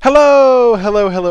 Hello,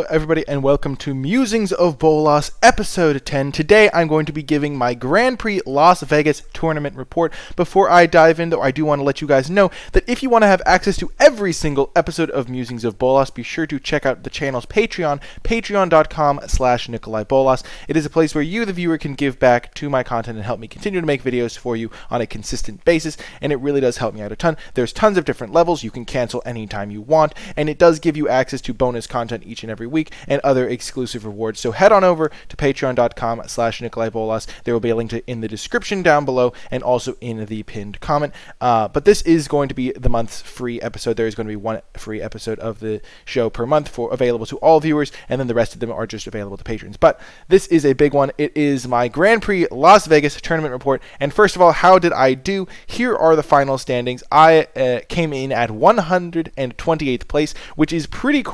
everybody, and welcome to Musings of Bolas, episode 10. Today, I'm going to be giving my Grand Prix Las Vegas tournament report. Before I dive in, though, I do want to let you guys know that if you want to have access to every single episode of Musings of Bolas, be sure to check out the channel's Patreon, patreon.com/NicolaiBolas. It is a place where you, the viewer, can give back to my content and help me continue to make videos for you on a consistent basis, and it really does help me out a ton. There's tons of different levels. You can cancel anytime you want, and it does give you access to bonus content each and every week and other exclusive rewards. So head on over to patreon.com/NicolaiBolas. There will be a link in the description down below and also in the pinned comment. But this is going to be the month's free episode. There is going to be one free episode of the show per month available to all viewers, and then the rest of them are just available to patrons. But this is a big one. It is my Grand Prix Las Vegas tournament report. And first of all, how did I do? Here are the final standings. I came in at 128th place, which is pretty cool.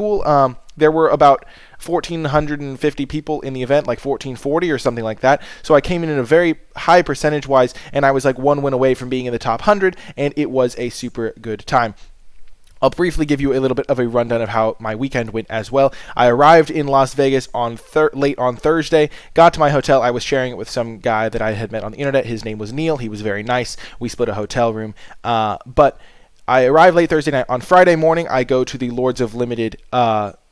There were about 1,450 people in the event, like 1,440 or something like that. So I came in a very high percentage-wise, and I was like one win away from being in the top 100, and it was a super good time. I'll briefly give you a little bit of a rundown of how my weekend went as well. I arrived in Las Vegas on late on Thursday, got to my hotel. I was sharing it with some guy that I had met on the internet. His name was Neil. He was very nice. We split a hotel room. But I arrived late Thursday night. On Friday morning, I go to the Lords of Limited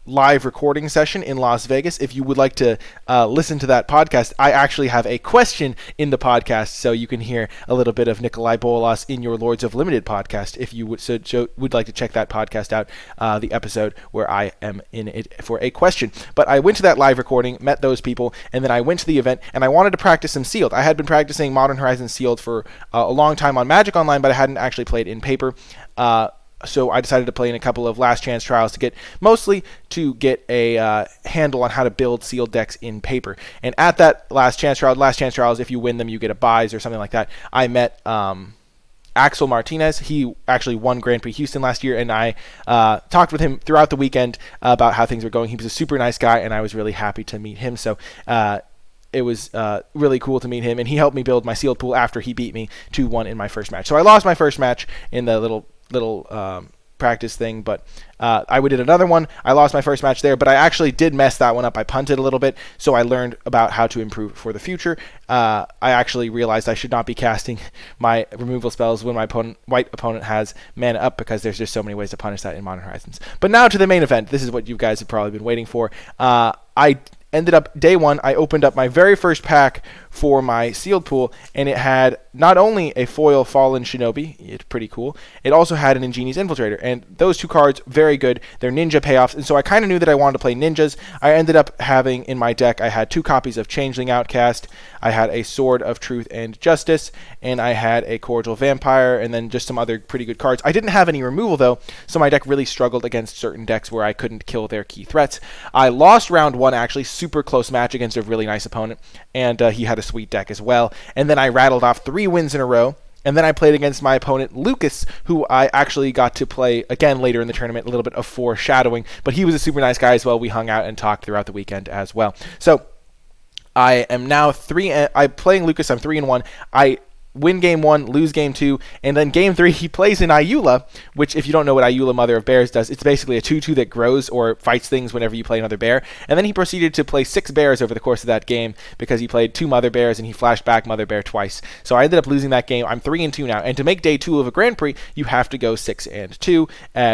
live recording session in Las Vegas. If you would like to listen to that podcast, I actually have a question in the podcast, so you can hear a little bit of NicolaiBolas in your Lords of Limited podcast if you would like to check that podcast out, the episode where I am in it for a question. But I went to that live recording, met those people, and then I went to the event, and I wanted to practice some Sealed. I had been practicing Modern Horizons Sealed for a long time on Magic Online, but I hadn't actually played in paper. So I decided to play in a couple of last chance trials to get a handle on how to build sealed decks in paper. And at that last chance trials, if you win them, you get a buys or something like that. I met Axel Martinez. He actually won Grand Prix Houston last year, and I talked with him throughout the weekend about how things were going. He was a super nice guy, and I was really happy to meet him. So it was really cool to meet him, and he helped me build my sealed pool after he beat me 2-1 in my first match. So I lost my first match in the little practice thing, but I did another one. I lost my first match there, but I actually did mess that one up. I punted a little bit, so I learned about how to improve for the future. I actually realized I should not be casting my removal spells when my white opponent has mana up, because there's just so many ways to punish that in Modern Horizons. But now to the main event. This is what you guys have probably been waiting for. I ended up, day one, I opened up my very first pack for my sealed pool, and it had not only a foil Fallen Shinobi, it's pretty cool, it also had an Ingenious Infiltrator, and those two cards, very good. They're ninja payoffs, and so I kind of knew that I wanted to play ninjas. I ended up having in my deck, I had 2 copies of Changeling Outcast, I had a Sword of Truth and Justice, and I had a Cordial Vampire, and then just some other pretty good cards. I didn't have any removal, though, so my deck really struggled against certain decks where I couldn't kill their key threats. I lost round 1, actually, super close match against a really nice opponent, and he had a sweet deck as well. And then I rattled off 3 wins in a row, and then I played against my opponent Lucas, who I actually got to play again later in the tournament, a little bit of foreshadowing, but he was a super nice guy as well. We hung out and talked throughout the weekend as well. So I am now playing Lucas. I'm 3-1. I win game 1, lose game 2, and then game 3 he plays in Ayula, which, if you don't know what Ayula Mother of Bears does, it's basically a 2/2 that grows or fights things whenever you play another bear. And then he proceeded to play 6 bears over the course of that game, because he played 2 Mother Bears and he flashed back Mother Bear twice. So I ended up losing that game. I'm 3-2 now, and to make day 2 of a Grand Prix, you have to go 6-2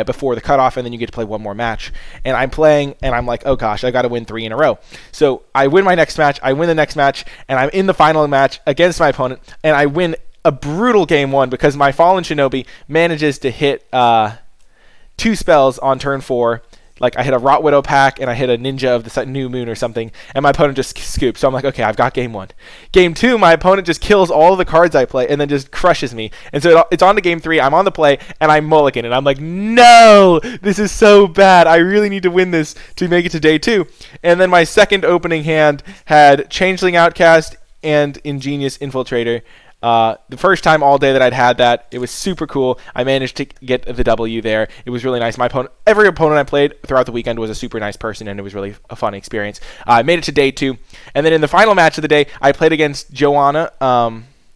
before the cutoff, and then you get to play one more match. And I'm playing, and I'm like, oh gosh, I got to win 3 in a row. So I win my next match, I win the next match, and I'm in the final match against my opponent, and I win a brutal game 1 because my Fallen Shinobi manages to hit 2 spells on turn 4. Like, I hit a Rot Widow pack, and I hit a Ninja of the New Moon or something, and my opponent just scoops. So I'm like, okay, I've got game 1. Game 2, my opponent just kills all of the cards I play and then just crushes me. And so it's on to game 3. I'm on the play, and I mulligan, and I'm like, no, this is so bad. I really need to win this to make it to day 2. And then my second opening hand had Changeling Outcast and Ingenious Infiltrator. The first time all day that I'd had that, it was super cool. I managed to get the W there. It was really nice. Every opponent I played throughout the weekend was a super nice person, and it was really a fun experience. I made it to day 2, and then in the final match of the day, I played against Joanna,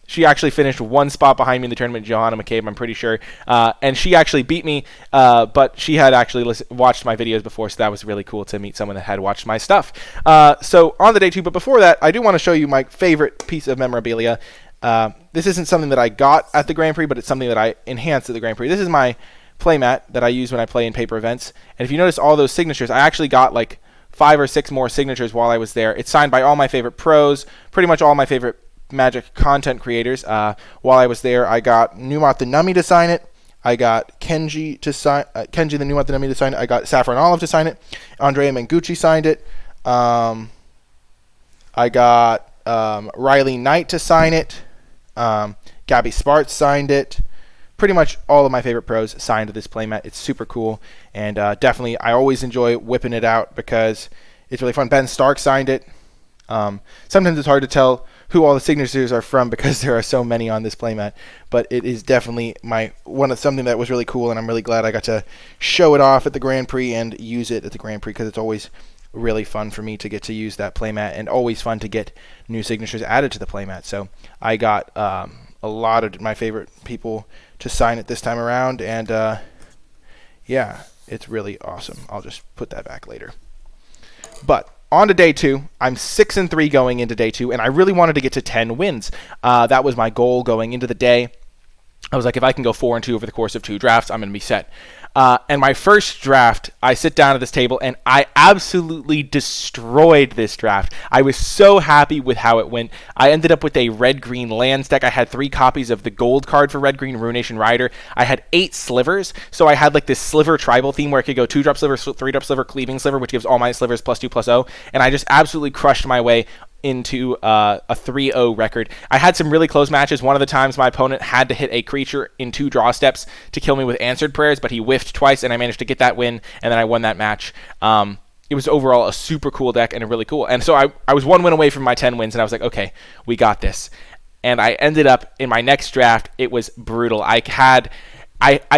She actually finished one spot behind me in the tournament, Johanna McCabe, I'm pretty sure. And she actually beat me, but she had actually watched my videos before, so that was really cool to meet someone that had watched my stuff. So on the day 2, but before that, I do want to show you my favorite piece of memorabilia. This isn't something that I got at the Grand Prix, but it's something that I enhanced at the Grand Prix. This is my playmat that I use when I play in paper events. And if you notice all those signatures, I actually got like 5 or 6 more signatures while I was there. It's signed by all my favorite pros, pretty much all my favorite Magic content creators. While I was there, I got Numot the Nummy to sign it. I got Kenji to sign Kenji the Numot the Nummy to sign it. I got Saffron Olive to sign it. Andrea Mengucci signed it. I got Riley Knight to sign it. Gabby Spartz signed it. Pretty much all of my favorite pros signed this playmat. It's super cool, and definitely I always enjoy whipping it out because it's really fun. Ben Stark signed it. Sometimes it's hard to tell who all the signatures are from because there are so many on this playmat, but it is definitely something that was really cool, and I'm really glad I got to show it off at the Grand Prix and use it at the Grand Prix because it's always really fun for me to get to use that playmat and always fun to get new signatures added to the playmat. So I got a lot of my favorite people to sign it this time around, and yeah, it's really awesome. I'll just put that back later. But on to day 2, I'm 6-3 going into day 2, and I really wanted to get to 10 wins. That was my goal going into the day. I was like, if I can go 4-2 over the course of 2 drafts, I'm going to be set. And my first draft, I sit down at this table, and I absolutely destroyed this draft. I was so happy with how it went. I ended up with a red-green lands deck. I had 3 copies of the gold card for red-green Ruination Rider. I had 8 slivers, so I had like this sliver tribal theme where I could go 2-drop sliver, 3-drop sliver, cleaving sliver, which gives all my slivers +2/+0, and I just absolutely crushed my way into a 3-0 record. I had some really close matches. One of the times my opponent had to hit a creature in 2 draw steps to kill me with Answered Prayers, but he whiffed twice, and I managed to get that win, and then I won that match. It was overall a super cool deck and a really cool. And so I was 1 win away from my 10 wins, and I was like, okay, we got this. And I ended up in my next draft, it was brutal. I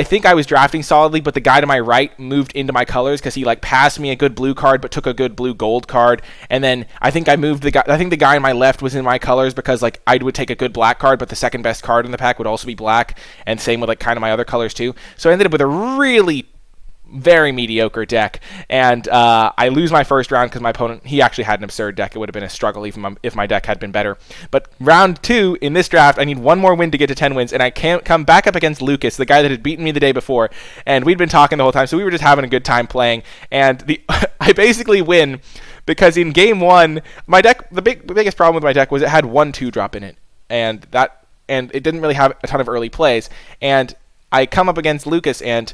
think I was drafting solidly, but the guy to my right moved into my colors because he like passed me a good blue card but took a good blue gold card. And then I think the guy on my left was in my colors because like I would take a good black card, but the second best card in the pack would also be black, and same with like kind of my other colors too. So I ended up with a really very mediocre deck, and I lose my first round because my opponent, he actually had an absurd deck. It would have been a struggle even if my deck had been better. But round 2 in this draft, I need 1 more win to get to 10 wins, and I can't come back up against Lucas, the guy that had beaten me the day before, and we'd been talking the whole time, so we were just having a good time playing, and I basically win because in game 1, my deck, the biggest problem with my deck was it had 1 2-drop in it, and it didn't really have a ton of early plays, and I come up against Lucas, and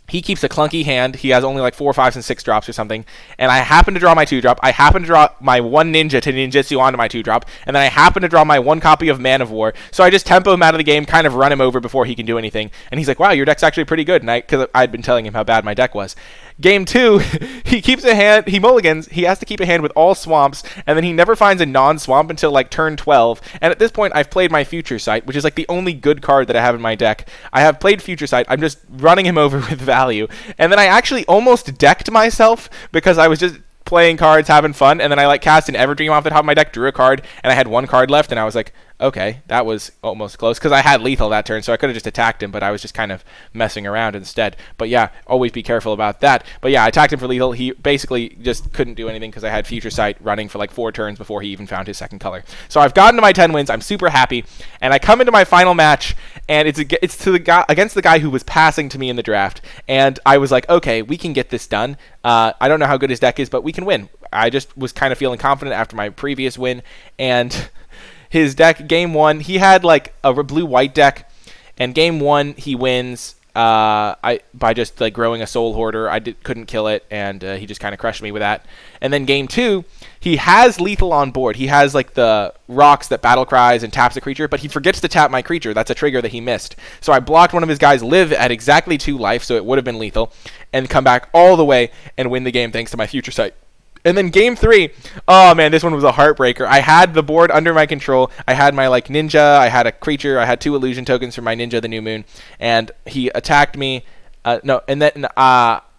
he keeps a clunky hand. He has only like 4, 5s, and 6 drops or something. And I happen to draw my 2-drop. I happen to draw my 1 ninja to ninjutsu onto my 2-drop. And then I happen to draw my 1 copy of Man of War. So I just tempo him out of the game, kind of run him over before he can do anything. And he's like, wow, your deck's actually pretty good. And because I'd been telling him how bad my deck was. Game 2, he keeps a hand, he mulligans, he has to keep a hand with all swamps, and then he never finds a non-swamp until like turn 12. And at this point, I've played my Future Sight, which is like the only good card that I have in my deck. I have played Future Sight, I'm just running him over with value. And then I actually almost decked myself because I was just playing cards, having fun, and then I like cast an Everdream off the top of my deck, drew a card, and I had 1 card left, and I was like, okay, that was almost close, because I had lethal that turn, so I could have just attacked him, but I was just kind of messing around instead. But yeah, always be careful about that. But yeah, I attacked him for lethal. He basically just couldn't do anything because I had Future Sight running for like 4 turns before he even found his second color. So I've gotten to my 10 wins. I'm super happy, and I come into my final match, and it's to the guy against the guy who was passing to me in the draft, and I was like, okay, we can get this done. I don't know how good his deck is, but we can win. I just was kind of feeling confident after my previous win, and his deck, game 1, he had like a blue-white deck, and game 1 he wins by just like growing a Soul Hoarder. I couldn't kill it, and he just kind of crushed me with that. And then game 2, he has lethal on board. He has like the rocks that battle cries and taps a creature, but he forgets to tap my creature. That's a trigger that he missed. So I blocked one of his guys live at exactly 2 life, so it would have been lethal, and come back all the way and win the game thanks to my Future Sight. And then game 3, oh man, this one was a heartbreaker. I had the board under my control. I had my like ninja, I had a creature, I had 2 illusion tokens for my ninja, the new moon, and he attacked me. And then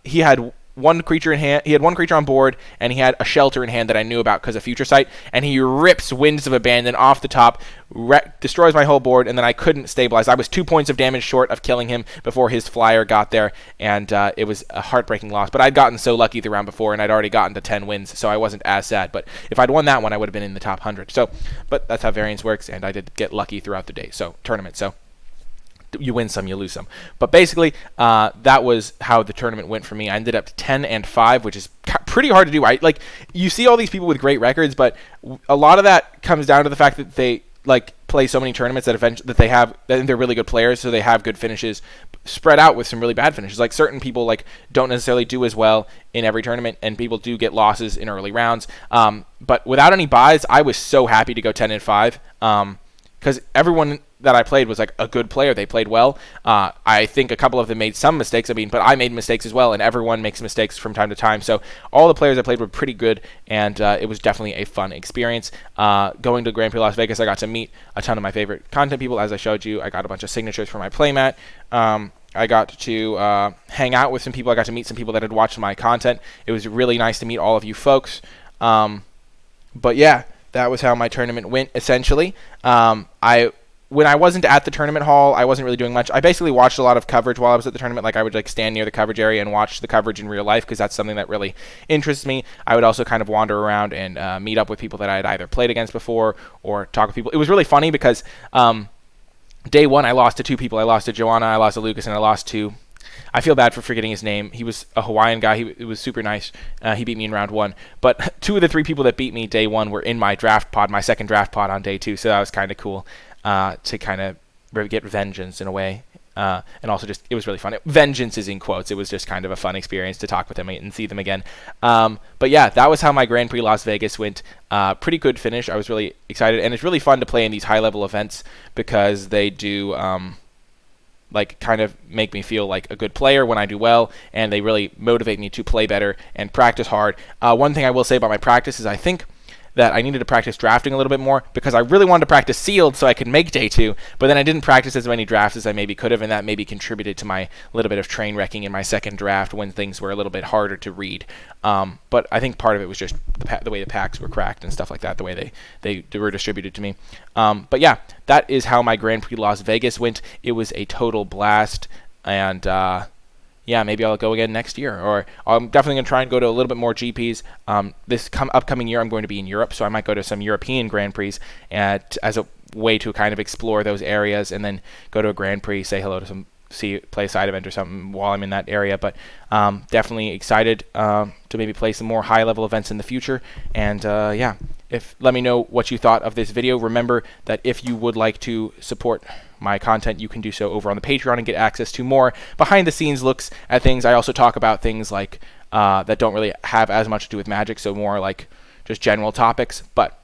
he had one creature in hand. He had one creature on board, and he had a shelter in hand that I knew about because of Future Sight. And he rips Winds of Abandon off the top, destroys my whole board, and then I couldn't stabilize. I was 2 points of damage short of killing him before his flyer got there, and it was a heartbreaking loss. But I'd gotten so lucky the round before, and I'd already gotten to 10 wins, so I wasn't as sad. But if I'd won that one, I would have been in the top 100. So, but that's how variance works, and I did get lucky throughout the day. So tournament. So. You win some, you lose some. But basically, that was how the tournament went for me. I ended up 10-5, which is pretty hard to do. Like, you see all these people with great records, but a lot of that comes down to the fact that they play so many tournaments that they have, and they're really good players, so they have good finishes spread out with some really bad finishes. Like, certain people don't necessarily do as well in every tournament, and people do get losses in early rounds. But without any buys, I was so happy to go 10-5. Because everyone that I played was a good player. They played well. I think a couple of them made some mistakes. But I made mistakes as well, and everyone makes mistakes from time to time. So all the players I played were pretty good, and it was definitely a fun experience. Going to Grand Prix Las Vegas, I got to meet a ton of my favorite content people. As I showed you, I got a bunch of signatures for my playmat. I got to hang out with some people. I got to meet some people that had watched my content. It was really nice to meet all of you folks. But yeah. That was how my tournament went, essentially. When I wasn't at the tournament hall, I wasn't really doing much. I basically watched a lot of coverage while I was at the tournament. I would stand near the coverage area and watch the coverage in real life because that's something that really interests me. I would also kind of wander around and meet up with people that I had either played against before or talk with people. It was really funny because day one I lost to 2 people. I lost to Joanna, I lost to Lucas, and I lost to... I feel bad for forgetting his name. He was a Hawaiian guy. He was super nice. He beat me in round 1. But 2 of the 3 people that beat me day 1 were in my draft pod, my second draft pod on day 2. So that was kind of cool to kind of get vengeance in a way. And also just, it was really fun. Vengeance is in quotes. It was just kind of a fun experience to talk with them and see them again. But yeah, that was how my Grand Prix Las Vegas went. Pretty good finish. I was really excited. And it's really fun to play in these high-level events because they do... kind of make me feel like a good player when I do well, and they really motivate me to play better and practice hard. One thing I will say about my practice is I think that I needed to practice drafting a little bit more because I really wanted to practice sealed so I could make day 2, but then I didn't practice as many drafts as I maybe could have, and that maybe contributed to my little bit of train wrecking in my second draft when things were a little bit harder to read. But I think part of it was just the way the packs were cracked and stuff like that, the way they were distributed to me. But yeah, that is how my Grand Prix Las Vegas went. It was a total blast, and yeah, maybe I'll go again next year, or I'm definitely going to try and go to a little bit more GPs. This upcoming year, I'm going to be in Europe, so I might go to some European Grand Prix as a way to kind of explore those areas, and then go to a Grand Prix, say hello to play a side event or something while I'm in that area. But definitely excited to maybe play some more high-level events in the future, and yeah. Let me know what you thought of this video. Remember that if you would like to support my content, you can do so over on the Patreon and get access to more behind-the-scenes looks at things. I also talk about things like that don't really have as much to do with Magic, so more like just general topics. But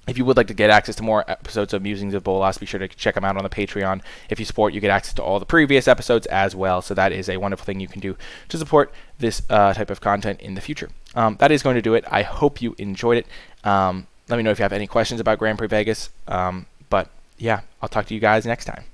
if you would like to get access to more episodes of Musings of Bolas, be sure to check them out on the Patreon. If you support, you get access to all the previous episodes as well. So that is a wonderful thing you can do to support this type of content in the future. That is going to do it. I hope you enjoyed it. Let me know if you have any questions about Grand Prix Vegas. But yeah, I'll talk to you guys next time.